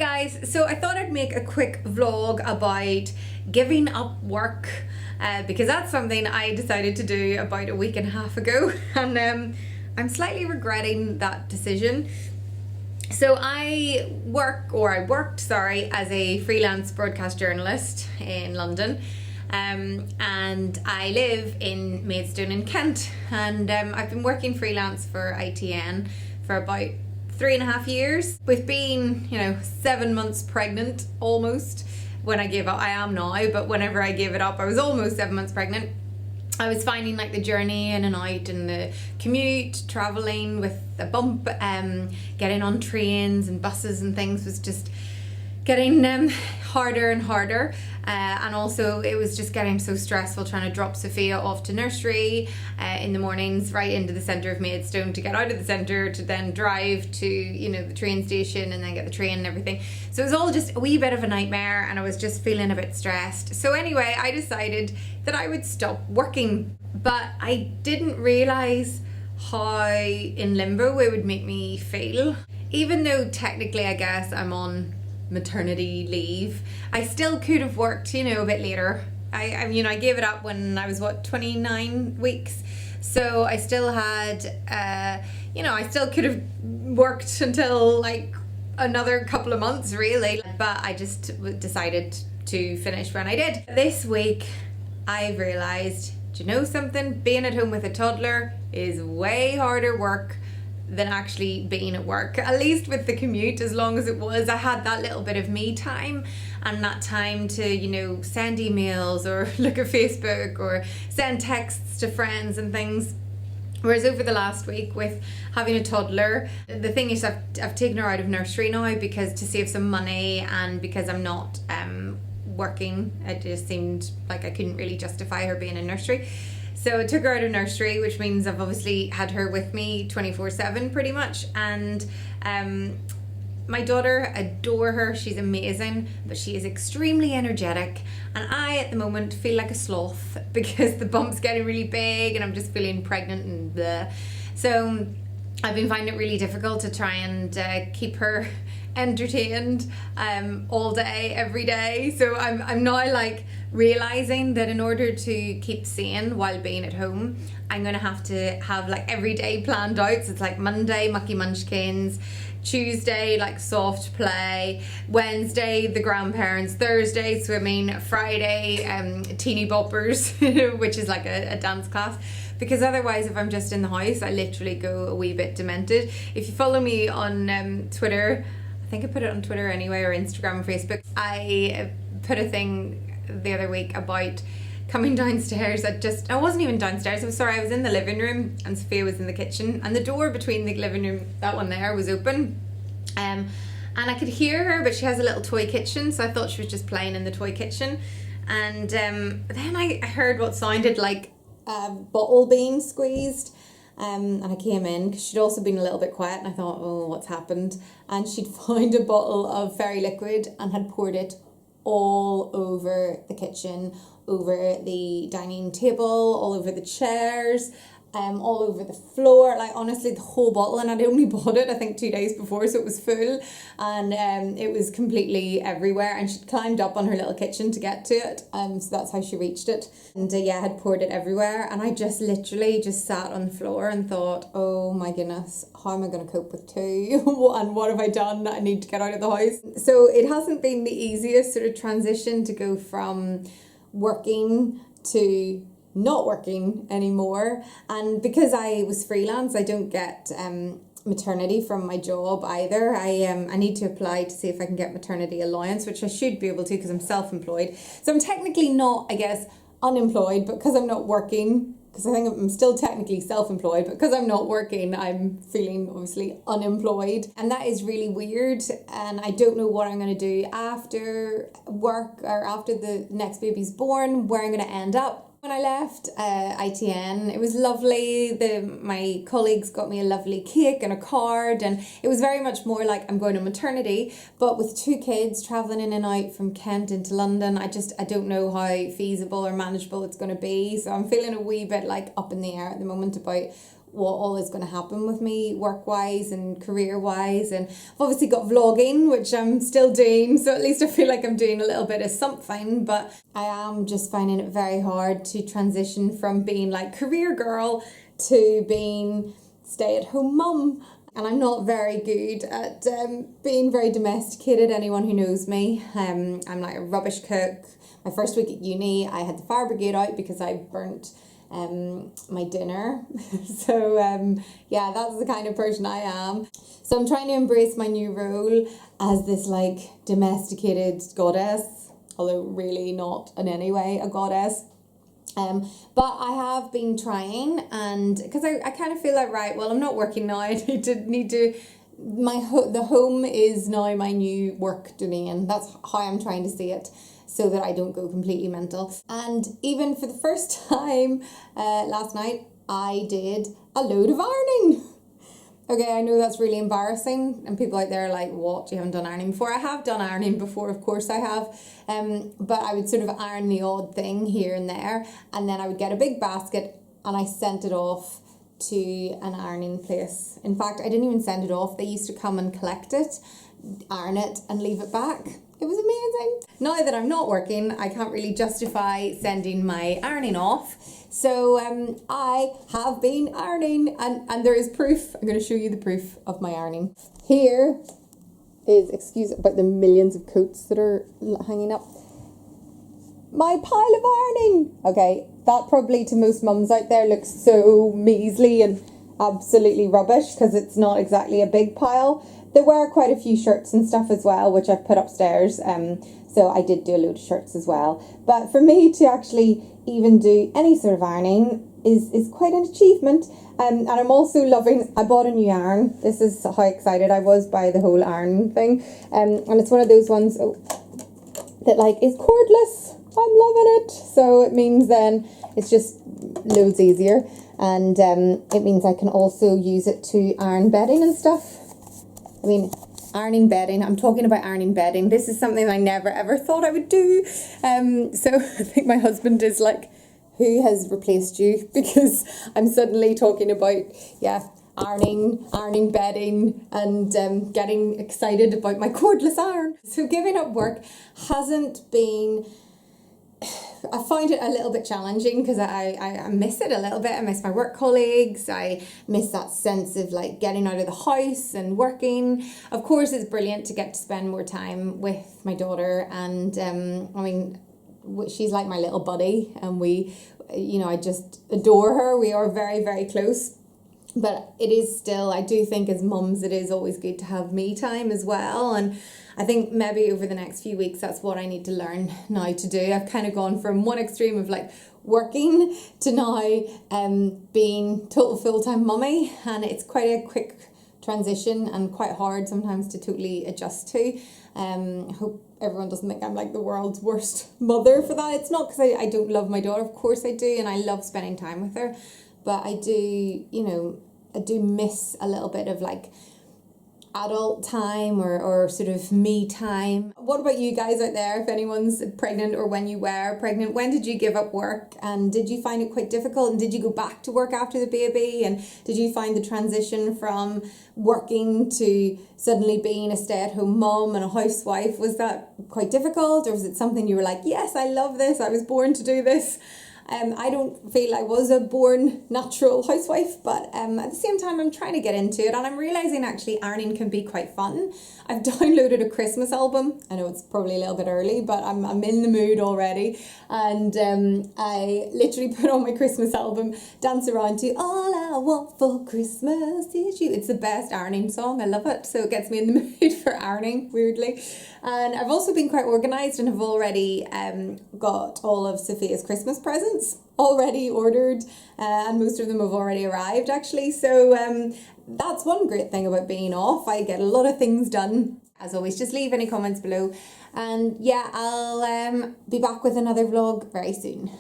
guys, so I thought I'd make a quick vlog about giving up work because that's something I decided to do about a week and a half ago, and I'm slightly regretting that decision. So I worked as a freelance broadcast journalist in London, and I live in Maidstone in Kent, and I've been working freelance for ITN for about 3.5 years, with being 7 months pregnant almost when I gave up. I am now, but whenever I gave it up I was almost 7 months pregnant. I was finding like the journey in and out and the commute, travelling with a bump, getting on trains and buses and things was just getting harder and harder, and also it was just getting so stressful trying to drop Sophia off to nursery in the mornings right into the centre of Maidstone, to get out of the centre to then drive to the train station and then get the train and everything. So it was all just a wee bit of a nightmare, and I was just feeling a bit stressed. So anyway, I decided that I would stop working, but I didn't realise how in limbo it would make me feel. Even though technically I guess I'm on maternity leave, I still could have worked a bit later. I gave it up when I was 29 weeks, so I still had I still could have worked until like another couple of months really, but I just decided to finish when I did. This week I've realised, do you know something? Being at home with a toddler is way harder work than actually being at work. At least with the commute, as long as it was, I had that little bit of me time and that time to send emails or look at Facebook or send texts to friends and things. Whereas over the last week with having a toddler, the thing is I've taken her out of nursery now because to save some money, and because I'm not working, it just seemed like I couldn't really justify her being in nursery. So I took her out of nursery, which means I've obviously had her with me 24/7 pretty much. And my daughter, adore her, she's amazing, but she is extremely energetic. And I, at the moment, feel like a sloth because the bump's getting really big and I'm just feeling pregnant and blah. So I've been finding it really difficult to try and keep her entertained all day, every day. So I'm now like realizing that in order to keep sane while being at home, I'm gonna have to have like every day planned out. So it's like Monday, mucky munchkins, Tuesday like soft play, Wednesday the grandparents, Thursday swimming, Friday teeny boppers which is like a dance class. Because otherwise, if I'm just in the house, I literally go a wee bit demented. If you follow me on Twitter, I think I put it on Twitter anyway, or Instagram or Facebook, I put a thing the other week about coming downstairs. I wasn't even downstairs, I was in the living room and Sophia was in the kitchen, and the door between the living room, that one there, was open. And I could hear her, but she has a little toy kitchen, so I thought she was just playing in the toy kitchen. And then I heard what sounded like a bottle being squeezed. And I came in because she'd also been a little bit quiet, and I thought, oh, what's happened? And she'd found a bottle of fairy liquid and had poured it all over the kitchen, over the dining table, all over the chairs, all over the floor, like honestly the whole bottle. And I'd only bought it I think 2 days before, so it was full, and it was completely everywhere, and she'd climbed up on her little kitchen to get to it, so that's how she reached it, and had poured it everywhere. And I just literally just sat on the floor and thought, oh my goodness, how am I going to cope with two and what have I done? I need to get out of the house. So it hasn't been the easiest sort of transition to go from working to not working anymore. And because I was freelance, I don't get maternity from my job either. I need to apply to see if I can get maternity allowance, which I should be able to because I'm self-employed. So I'm technically not, I guess, unemployed, but because I'm not working, because I think I'm still technically self-employed, but because I'm not working, I'm feeling obviously unemployed. And that is really weird. And I don't know what I'm going to do after work or after the next baby's born, where I'm going to end up. When I left ITN, it was lovely. My colleagues got me a lovely cake and a card, and it was very much more like I'm going on maternity. But with 2 kids travelling in and out from Kent into London, I don't know how feasible or manageable it's going to be. So I'm feeling a wee bit like up in the air at the moment about what all is going to happen with me work-wise and career-wise. And I've obviously got vlogging, which I'm still doing, so at least I feel like I'm doing a little bit of something, but I am just finding it very hard to transition from being like career girl to being stay-at-home mum. And I'm not very good at being very domesticated. Anyone who knows me, I'm like a rubbish cook. My first week at uni, I had the fire brigade out because I burnt my dinner. So yeah, that's the kind of person I am. So I'm trying to embrace my new role as this like domesticated goddess, although really not in any way a goddess. But I have been trying, and because I kind of feel like, right, well, I'm not working now. I need to the home is now my new work domain. That's how I'm trying to see it, so that I don't go completely mental. And even for the first time last night, I did a load of ironing. Okay, I know that's really embarrassing, and people out there are like, what, you haven't done ironing before? I have done ironing before, of course I have, but I would sort of iron the odd thing here and there, and then I would get a big basket and I sent it off to an ironing place. In fact, I didn't even send it off. They used to come and collect it, iron it and leave it back. It was amazing. Now that I'm not working, I can't really justify sending my ironing off. So I have been ironing, and there is proof. I'm going to show you the proof of my ironing. Here is, excuse about the millions of coats that are hanging up, my pile of ironing. Okay, that probably to most mums out there looks so measly and absolutely rubbish because it's not exactly a big pile. There were quite a few shirts and stuff as well, which I've put upstairs. So I did do a load of shirts as well. But for me to actually even do any sort of ironing is quite an achievement. And I'm also loving, I bought a new iron. This is how excited I was by the whole iron thing. And it's one of those ones that like is cordless. I'm loving it. So it means then it's just loads easier. And it means I can also use it to iron bedding and stuff. I mean, ironing bedding, I'm talking about ironing bedding. This is something I never ever thought I would do. So I think my husband is like, who has replaced you? Because I'm suddenly talking about, yeah, ironing bedding and getting excited about my cordless iron. So giving up work hasn't been... I find it a little bit challenging because I miss it a little bit. I miss my work colleagues. I miss that sense of like getting out of the house and working. Of course, it's brilliant to get to spend more time with my daughter, and I mean, she's like my little buddy, and we, you know, I just adore her. We are very, very close. But it is still, I do think as mums, it is always good to have me time as well. And I think maybe over the next few weeks, that's what I need to learn now to do. I've kind of gone from one extreme of like working to now being total full-time mummy. And it's quite a quick transition and quite hard sometimes to totally adjust to. I hope everyone doesn't think I'm like the world's worst mother for that. It's not because I don't love my daughter. Of course I do. And I love spending time with her. But I do, you know, I do miss a little bit of like adult time or sort of me time. What about you guys out there? If anyone's pregnant or when you were pregnant, when did you give up work? And did you find it quite difficult? And did you go back to work after the baby? And did you find the transition from working to suddenly being a stay-at-home mom and a housewife, was that quite difficult? Or was it something you were like, yes, I love this, I was born to do this? I don't feel I was a born natural housewife, but at the same time I'm trying to get into it, and I'm realising actually ironing can be quite fun. I've downloaded a Christmas album. I know it's probably a little bit early, but I'm in the mood already, and I literally put on my Christmas album, dance around to All I Want for Christmas Is You. It's the best ironing song. I love it. So it gets me in the mood for ironing, weirdly. And I've also been quite organised and have already got all of Sophia's Christmas presents already ordered, and most of them have already arrived actually. So that's one great thing about being off. I get a lot of things done. As always, just leave any comments below, and yeah, I'll be back with another vlog very soon.